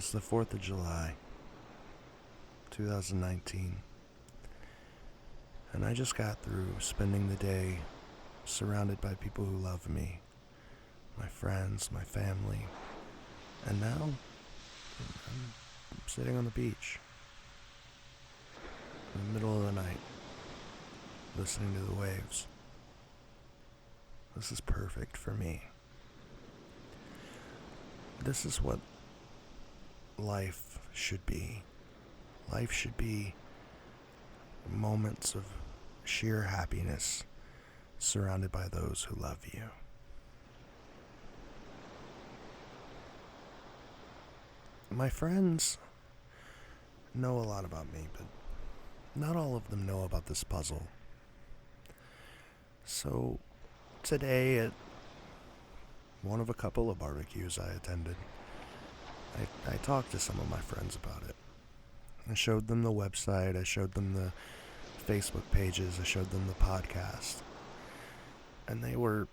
It's the 4th of July, 2019, and I just got through spending the day surrounded by people who love me, my friends, my family, and now I'm sitting on the beach in the middle of the night, listening to the waves. This is perfect for me. This is what life should be. Life should be moments of sheer happiness surrounded by those who love you. My friends know a lot about me, but not all of them know about this puzzle. So today at one of a couple of barbecues I attended, I talked to some of my friends about it. I showed them the website, I showed them the Facebook pages, I showed them the podcast. And they were,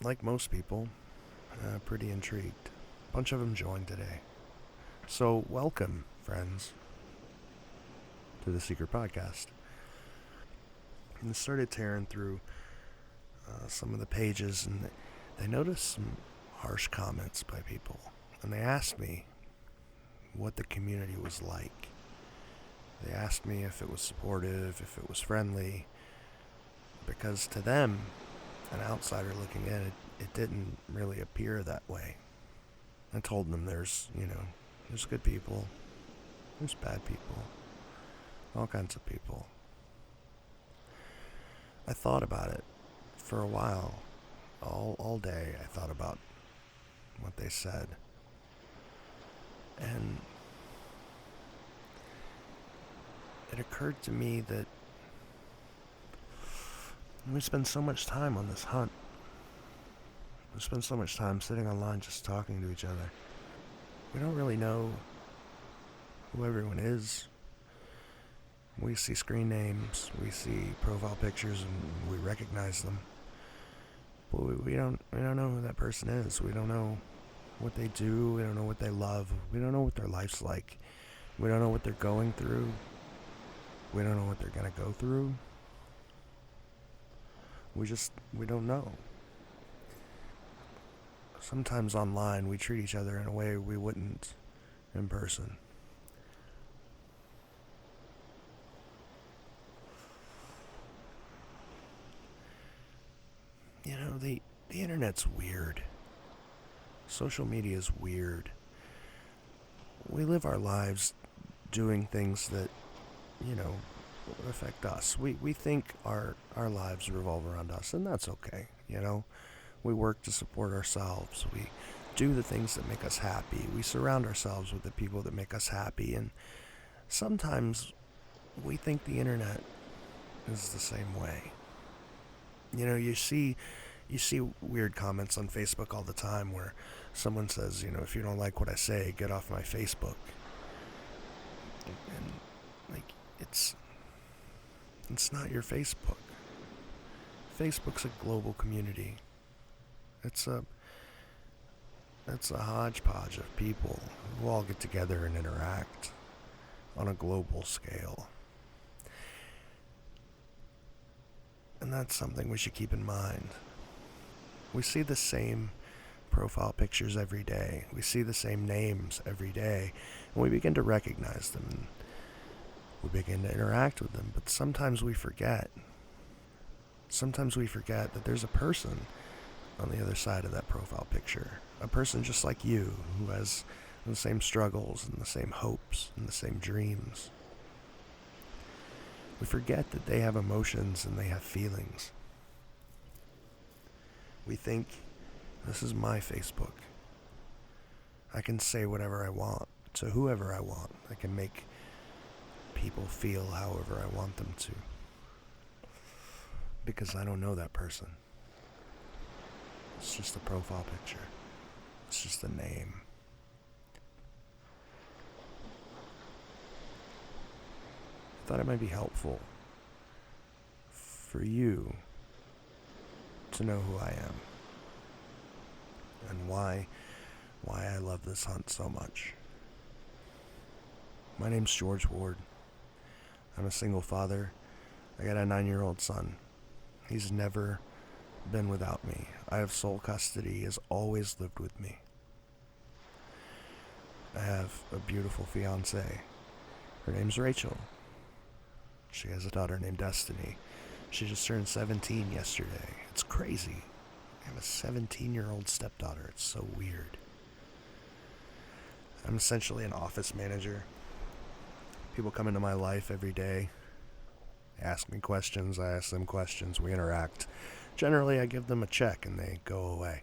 like most people, pretty intrigued. A bunch of them joined today. So welcome, friends, to the Secret Podcast. And I started tearing through some of the pages, and they noticed some harsh comments by people. And they asked me what the community was like. They asked me if it was supportive, if it was friendly, because to them, an outsider looking in, it didn't really appear that way. I told them there's good people, there's bad people, all kinds of people. I thought about it for a while, all day I thought about what they said. And it occurred to me that we spend so much time on this hunt. We spend so much time sitting online just talking to each other. We don't really know who everyone is. We see screen names, we see profile pictures, and we recognize them. But we don't know who that person is. We don't know what they do. We don't know what they love. We don't know what their life's like. We don't know what they're going through. We don't know what they're gonna go through. We don't know. Sometimes online we treat each other in a way we wouldn't in person. The internet's weird. Social media is weird. We live our lives doing things that, affect us. We think our lives revolve around us, and that's okay, We work to support ourselves. We do the things that make us happy. We surround ourselves with the people that make us happy, and sometimes we think the internet is the same way. You see weird comments on Facebook all the time where someone says, if you don't like what I say, get off my Facebook. And it's not your Facebook. Facebook's a global community. It's a hodgepodge of people who all get together and interact on a global scale. And that's something we should keep in mind. We see the same profile pictures every day. We see the same names every day. And we begin to recognize them. And we begin to interact with them. But sometimes we forget. Sometimes we forget that there's a person on the other side of that profile picture. A person just like you who has the same struggles and the same hopes and the same dreams. We forget that they have emotions and they have feelings. We think, this is my Facebook. I can say whatever I want to whoever I want. I can make people feel however I want them to. Because I don't know that person. It's just a profile picture. It's just a name. I thought it might be helpful for you to know who I am and why why I love this hunt so much. My name's George Ward. I'm a single father. I got a 9-year-old son. He's never been without me. I have sole custody. He has always lived with me. I have a beautiful fiancée. Her name's Rachel. She has a daughter named Destiny. She just turned 17 yesterday. It's crazy. I have a 17-year-old stepdaughter. It's so weird. I'm essentially an office manager. People come into my life every day, ask me questions, I ask them questions, we interact. Generally, I give them a check and they go away.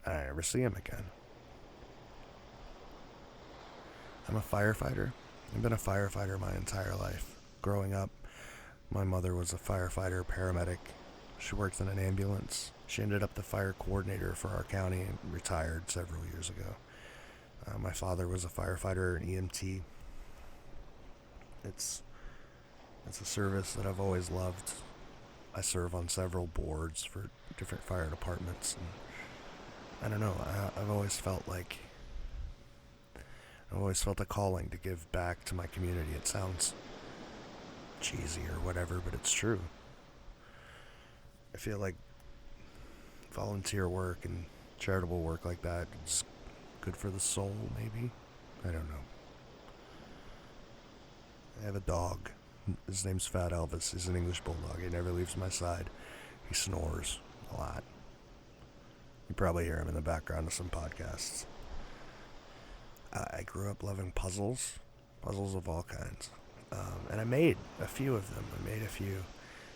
I never see them again. I'm a firefighter. I've been a firefighter my entire life. Growing up, my mother was a firefighter, paramedic. She worked in an ambulance. She ended up the fire coordinator for our county and retired several years ago. My father was a firefighter, an EMT. It's a service that I've always loved. I serve on several boards for different fire departments, and I don't know, I've always felt a calling to give back to my community. It sounds cheesy or whatever, but it's true. I feel like volunteer work and charitable work like that is good for the soul, maybe? I don't know. I have a dog. His name's Fat Elvis. He's an English bulldog. He never leaves my side. He snores a lot. You probably hear him in the background of some podcasts. I grew up loving puzzles of all kinds. And I made a few of them. I made a few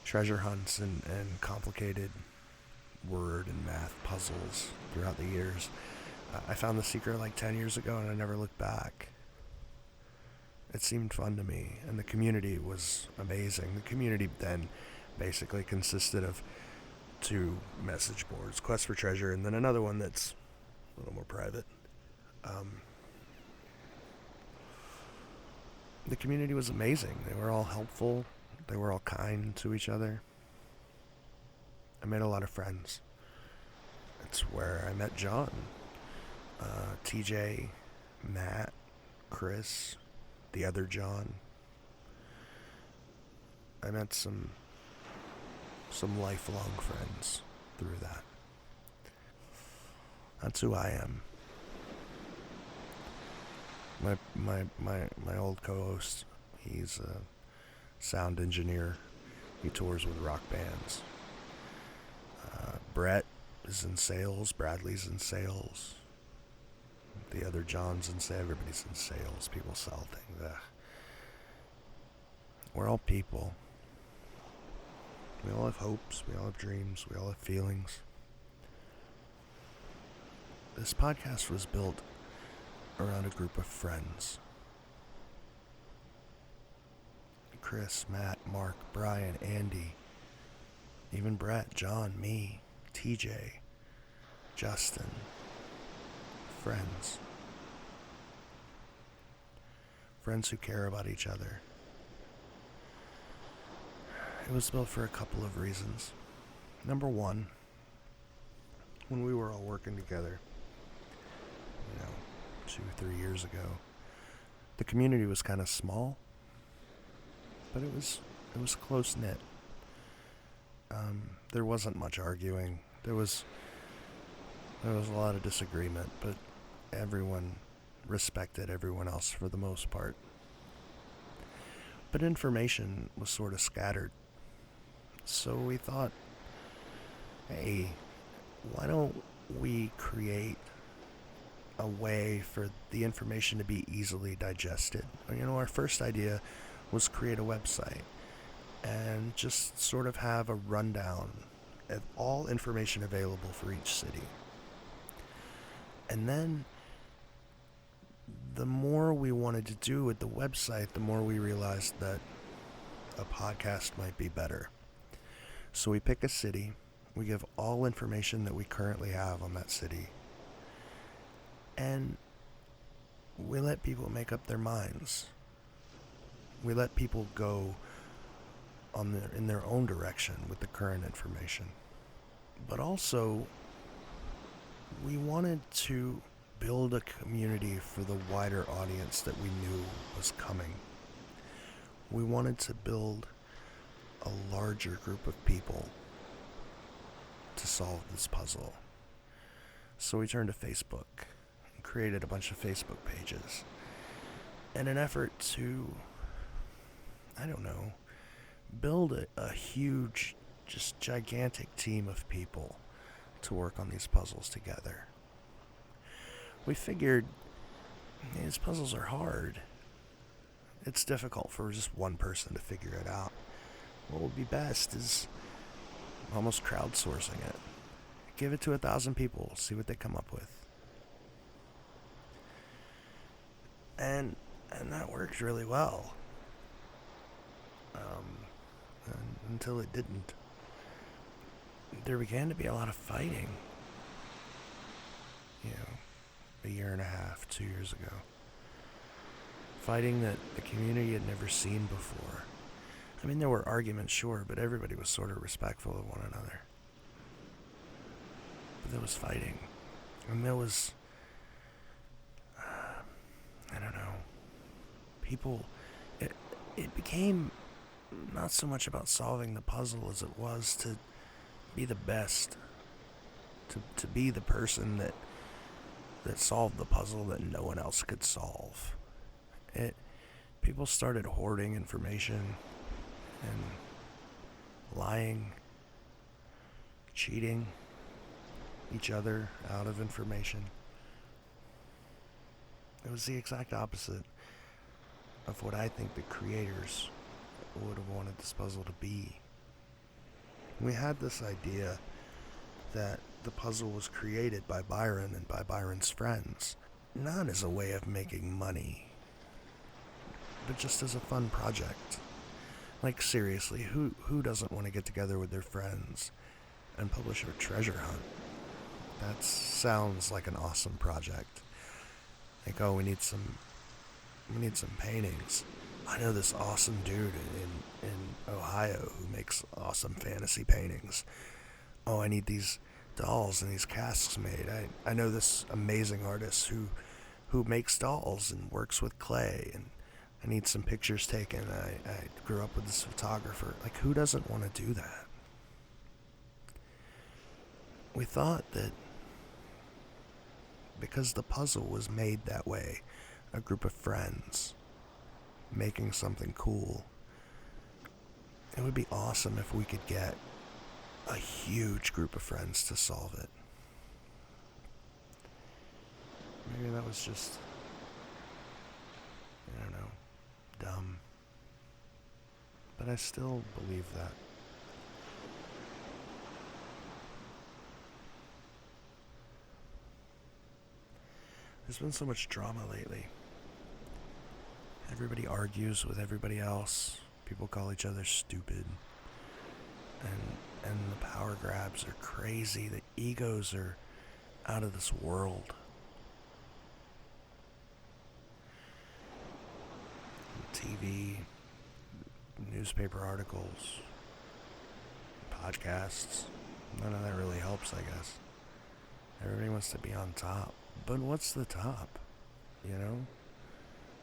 treasure hunts and complicated word and math puzzles throughout the years. I found The Secret like 10 years ago and I never looked back. It seemed fun to me, and the community was amazing. The community then basically consisted of 2 message boards, Quest for Treasure, and then another one that's a little more private. The community was amazing. They were all helpful. They were all kind to each other. I made a lot of friends. It's where I met John, TJ, Matt, Chris, the other John. I met some lifelong friends through that. That's who I am. My old co-host, he's a sound engineer. He tours with rock bands. Brett is in sales. Bradley's in sales. The other John's in sales. Everybody's in sales. People sell things. We're all people. We all have hopes. We all have dreams. We all have feelings. This podcast was built around a group of friends. Chris, Matt, Mark, Brian, Andy, even Brett, John, me, TJ, Justin. Friends. Friends who care about each other. It was built for a couple of reasons. Number one, when we were all working together, 2-3 years ago, the community was kind of small, but it was close knit. There wasn't much arguing. There was a lot of disagreement, but everyone respected everyone else for the most part. But information was sort of scattered. So we thought, hey, why don't we create a way for the information to be easily digested? Our first idea was create a website and just sort of have a rundown of all information available for each city. And then the more we wanted to do with the website, the more we realized that a podcast might be better. So we pick a city, we give all information that we currently have on that city, and we let people make up their minds. We let people go in their own direction with the current information. But also, we wanted to build a community for the wider audience that we knew was coming. We wanted to build a larger group of people to solve this puzzle. So we turned to Facebook and created a bunch of Facebook pages in an effort to, build a huge, just gigantic team of people to work on these puzzles together. We figured these puzzles are hard. It's difficult for just one person to figure it out. What would be best is almost crowdsourcing it. Give it to 1,000 people, see what they come up with. And that worked really well. Until it didn't. There began to be a lot of fighting. A year and a half, 2 years ago. Fighting that the community had never seen before. I mean, there were arguments, sure, but everybody was sort of respectful of one another. But there was fighting. And there was, people, it became not so much about solving the puzzle as it was to be the best. To be the person that solved the puzzle that no one else could solve. People started hoarding information and lying, cheating each other out of information. It was the exact opposite of what I think the creators would have wanted this puzzle to be. We had this idea that the puzzle was created by Byron and by Byron's friends, not as a way of making money, but just as a fun project. Like, seriously, who doesn't want to get together with their friends and publish a treasure hunt? That sounds like an awesome project. Like, oh, we need some paintings. I know this awesome dude in Ohio who makes awesome fantasy paintings. Oh, I need these dolls and these casks made. I know this amazing artist who makes dolls and works with clay, and I need some pictures taken. I grew up with this photographer. Like, who doesn't want to do that? We thought that because the puzzle was made that way, a group of friends making something cool, it would be awesome if we could get a huge group of friends to solve it. Maybe that was just, dumb. But I still believe that. There's been so much drama lately. Everybody argues with everybody else. People call each other stupid. And the power grabs are crazy. The egos are out of this world. TV, newspaper articles, podcasts. None of that really helps, I guess. Everybody wants to be on top. But what's the top?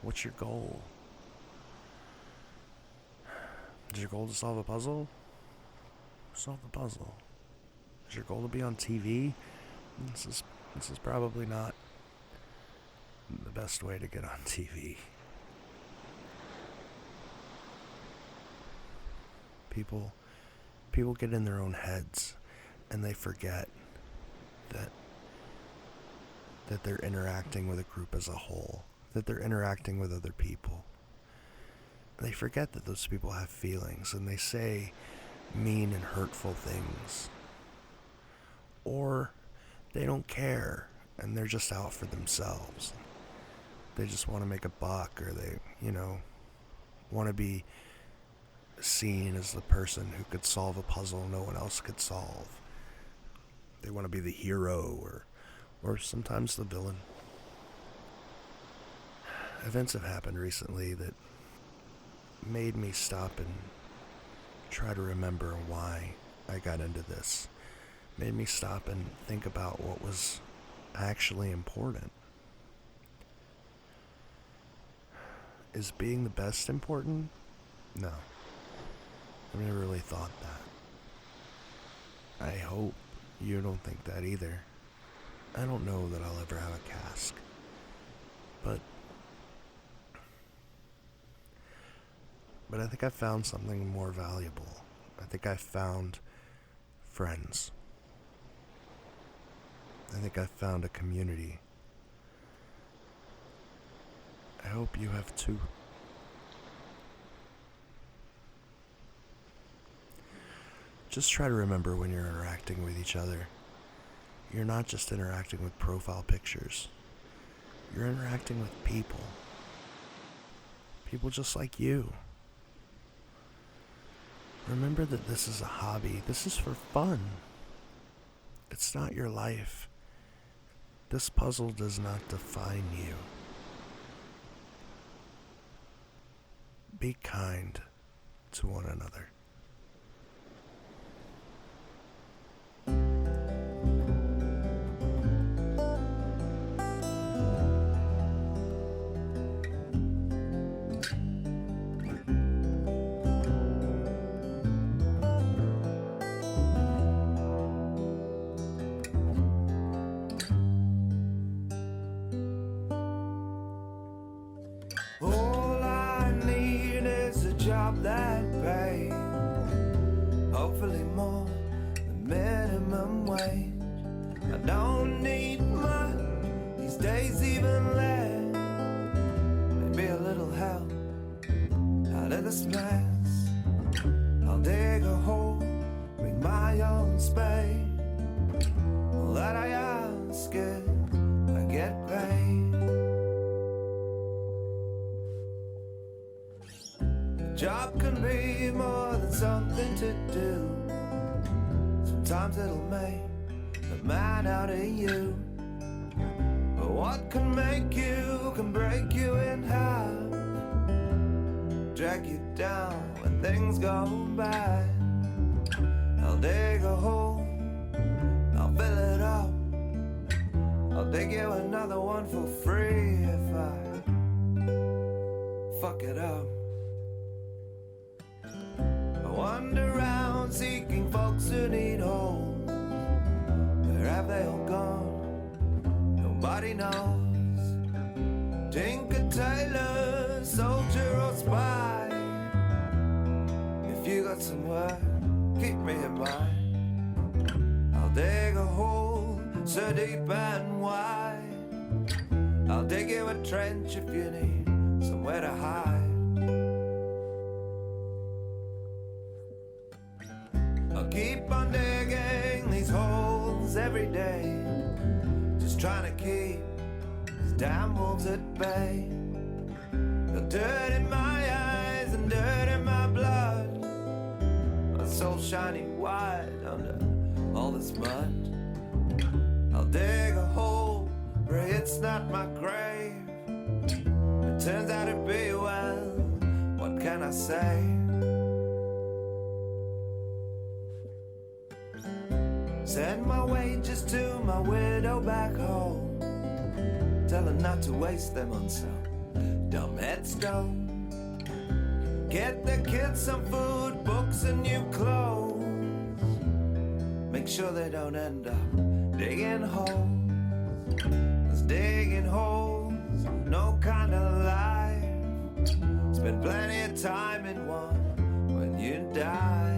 What's your goal? Is your goal to solve a puzzle? Solve the puzzle. Is your goal to be on TV? This is probably not the best way to get on TV. People get in their own heads and they forget that they're interacting with a group as a whole, that they're interacting with other people. They forget that those people have feelings and they say mean and hurtful things. Or they don't care and they're just out for themselves. They just want to make a buck, or they, want to be seen as the person who could solve a puzzle no one else could solve. They want to be the hero or sometimes the villain. Events have happened recently that made me stop and try to remember why I got into this. Made me stop and think about what was actually important. Is being the best important? No. I've never really thought that. I hope you don't think that either. I don't know that I'll ever have a cask. But I think I found something more valuable. I think I found friends. I think I found a community. I hope you have too. Just try to remember when you're interacting with each other, you're not just interacting with profile pictures. You're interacting with people. People just like you. Remember that this is a hobby. This is for fun. It's not your life. This puzzle does not define you. Be kind to one another. That pay, hopefully more than minimum wage. I don't need much these days, even less. Maybe a little help out of this mess. I'll dig a hole, bring my own spade. All that I ask is I get paid. Job can be more than something to do. Sometimes it'll make a man out of you. But what can make you can break you in half, drag you down when things go bad. I'll dig a hole, I'll fill it up, I'll dig you another one for free if I fuck it up. Wander around seeking folks who need homes. Where have they all gone? Nobody knows. Tinker, tailor, soldier or spy. If you got some word, keep me in mind. I'll dig a hole so deep and wide. I'll dig you a trench if you need somewhere to hide. I'll keep on digging these holes every day, just trying to keep these damn wolves at bay. Got dirt in my eyes and dirt in my blood, my soul shining white under all this mud. I'll dig a hole, pray it's not my grave. It turns out to be, well, what can I say? Send my wages to my widow back home. Tell her not to waste them on some dumb headstone. Get the kids some food, books and new clothes. Make sure they don't end up digging holes. 'Cause digging holes, no kind of life. Spend plenty of time in one when you die.